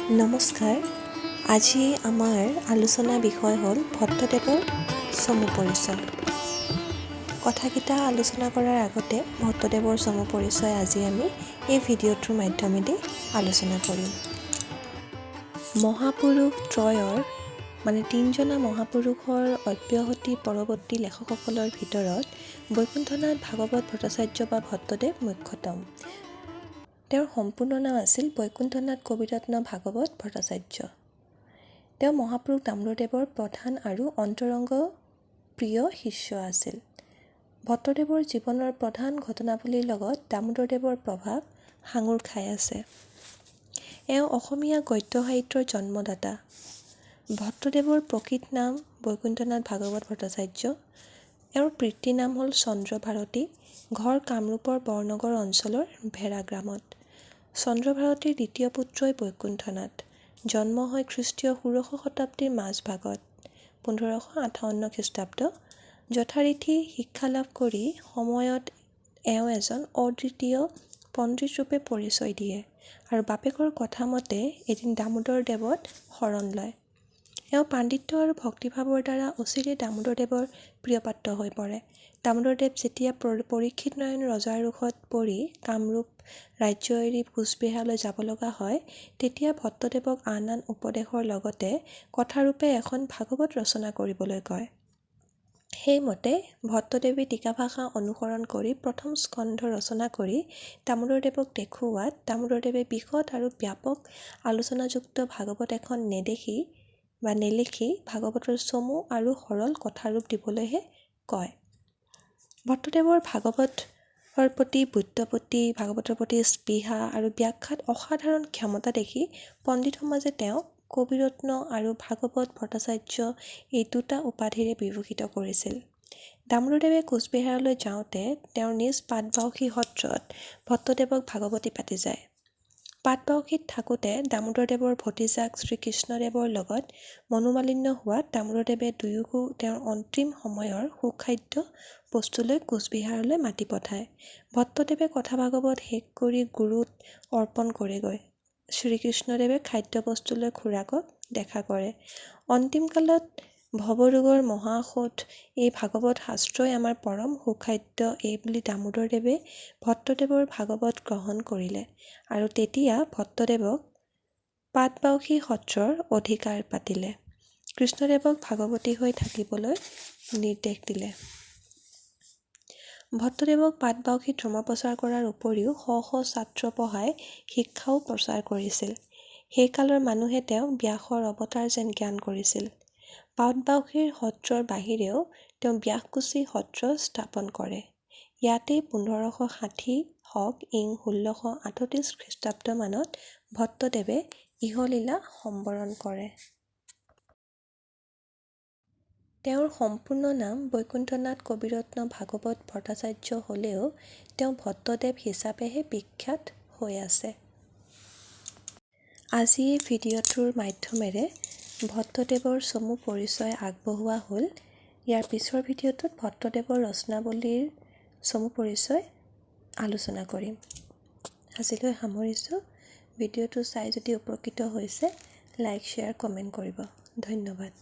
নমস্কাৰ। আজি আমাৰ আলোচনা বিষয় হ'ল ভট্টদেৱৰ চমু পৰিচয়। কথাকেইটা আলোচনা কৰাৰ আগতে ভট্টদেৱৰ চমু পৰিচয় আজি আমি এই ভিডিঅ'টোৰ মাধ্যমেদি আলোচনা কৰিম। মহাপুৰুষ ত্ৰয়ৰ তিনিজনা মহাপুৰুষৰ অব্যাহতি পৰৱৰ্তী লেখকসকলৰ ভিতৰত বৈকুণ্ঠনাথ ভাগৱত ভট্টাচাৰ্য বা ভট্টদেৱ মুখ্যতম। তেওঁৰ সম্পূৰ্ণ নাম আছিল বৈকুণ্ঠনাথ কবিৰত্ন ভাগৱত ভট্টাচাৰ্য। তেওঁ মহাপুৰুষ দামোদৰদেৱৰ প্ৰধান আৰু অন্তৰংগ প্ৰিয় শিষ্য আছিল। ভট্টদেৱৰ জীৱনৰ প্ৰধান ঘটনাৱলীৰ লগত দামোদৰদেৱৰ প্ৰভাৱ সাঙুৰ খাই আছে। এওঁ অসমীয়া গদ্য সাহিত্যৰ জন্মদাতা। ভট্টদেৱৰ প্ৰকৃত নাম বৈকুণ্ঠনাথ ভাগৱত ভট্টাচাৰ্য। এওঁৰ পিতৃ নাম হ'ল চন্দ্ৰ ভাৰতী। ঘৰ কামৰূপৰ বৰনগৰ অঞ্চলৰ ভেৰা গ্ৰামত। চন্দ্ৰ ভাৰতীৰ দ্বিতীয় পুত্ৰই বৈকুণ্ঠনাথ। জন্ম হয় খ্ৰীষ্টীয় ১৬শ শতাব্দীৰ মাজভাগত ১৫৫৮ খ্ৰীষ্টাব্দ। যথাৰীতি শিক্ষালাভ কৰি সময়ত এওঁ এজন অদ্বিতীয় পণ্ডিত ৰূপে পৰিচয় দিয়ে আৰু বাপেকৰ কথা মতে এদিন দামোদৰদেৱত শৰণ লয়। এওঁ পাণ্ডিত্য আৰু ভক্তিভাৱৰ দ্বাৰা অচিৰে দামোদৰদেৱৰ প্ৰিয়পাত্ৰ হৈ পৰে। দামোদৰদেৱ যেতিয়া পৰীক্ষিত নয়ন ৰজাৰ ৰোষত পৰি কামৰূপ ৰাজ্য এৰি কোচবিহাৰলৈ যাব লগা হয়, তেতিয়া ভট্টদেৱক আন উপদেশৰ লগতে কথাৰূপে এখন ভাগৱত ৰচনা কৰিবলৈ কয়। সেইমতে ভট্টদেৱে টীকাভাষা অনুসৰণ কৰি প্ৰথম স্কন্ধ ৰচনা কৰি দামোদৰদেৱক দেখুওৱাত দামোদৰদেৱে বিশদ আৰু ব্যাপক আলোচনাযুক্ত ভাগৱত এখন নেলিখি ভাগৱতৰ চমু আৰু সৰল কথাৰূপ দিবলৈহে কয়। ভট্টদেৱৰ ভাগৱতৰ প্ৰতি ব্যুৎপত্তি, ভাগৱতৰ প্ৰতি স্পৃহা আৰু ব্যাখ্যাত অসাধাৰণ ক্ষমতা দেখি পণ্ডিত সমাজে তেওঁক কবিৰত্ন আৰু ভাগৱত ভট্টাচাৰ্য এই দুটা উপাধিৰে বিভূষিত কৰিছিল। দামোদৰদেৱে কোচবিহাৰলৈ যাওঁতে তেওঁৰ নিজ পাটবাউসী সত্ৰত ভট্টদেৱক ভাগৱতী পাতি যায়। পাটবাউসীত থাকোঁতে দামোদৰদেৱৰ ভতিজাক শ্ৰীকৃষ্ণদেৱৰ লগত মনোমালিন্য হোৱাত দামোদৰদেৱে দুয়োকো তেওঁৰ অন্তিম সময়ৰ সুখাদ্য বস্তুলৈ কোচবিহাৰলৈ মাতি পঠায়। ভট্টদেৱে কথা ভাগৱত শেষ কৰি গুৰুত অৰ্পণ কৰেগৈ। শ্ৰীকৃষ্ণদেৱে খাদ্যবস্তুলৈ খুড়াকক দেখা কৰে। অন্তিম কালত ভৱৰোগৰ মহাঔষধ এই ভাগৱত শাস্ত্ৰই আমাৰ পৰম সুখাদ্য এইবুলি দামোদৰদেৱে ভট্টদেৱৰ ভাগৱত গ্ৰহণ কৰিলে আৰু তেতিয়া ভট্টদেৱক পাটবাউসী সত্ৰৰ অধিকাৰ পাতিলে। কৃষ্ণদেৱক ভাগৱতী হৈ থাকিবলৈ নিৰ্দেশ দিলে। ভট্টদেৱক পাটবাউসীত ধৰ্মপ্ৰচাৰ কৰাৰ উপৰিও শ শ ছাত্ৰ পঢ়াই শিক্ষাও প্ৰচাৰ কৰিছিল। সেইকালৰ মানুহে তেওঁক ব্যাসৰ অৱতাৰ যেন জ্ঞান কৰিছিল। পাটবাউসীৰ সত্ৰৰ বাহিৰেও তেওঁ ব্যাসকুচি সত্ৰ স্থাপন কৰে। ইয়াতেই ১৫৬০ ইং ১৬৩৮ খ্ৰীষ্টাব্দমানত ভট্টদেৱে ইহলীলা সম্বৰণ কৰে। তেওঁৰ সম্পূৰ্ণ নাম বৈকুণ্ঠনাথ কবিৰত্ন ভাগৱত ভট্টাচাৰ্য হ'লেও তেওঁ ভট্টদেৱ হিচাপেহে বিখ্যাত হৈ আছে। আজি এই ভিডিঅ'টোৰ মাধ্যমেৰে ভট্টদেৱৰ চমু পৰিচয় আগবঢ়োৱা হ'ল। ইয়াৰ পিছৰ ভিডিঅ'টোত ভট্টদেৱৰ ৰচনাৱলীৰ চমু পৰিচয় আলোচনা কৰিম। আজিলৈ সামৰিছোঁ। ভিডিঅ'টো চাই যদি উপকৃত হৈছে লাইক, শ্বেয়াৰ, কমেণ্ট কৰিব। ধন্যবাদ।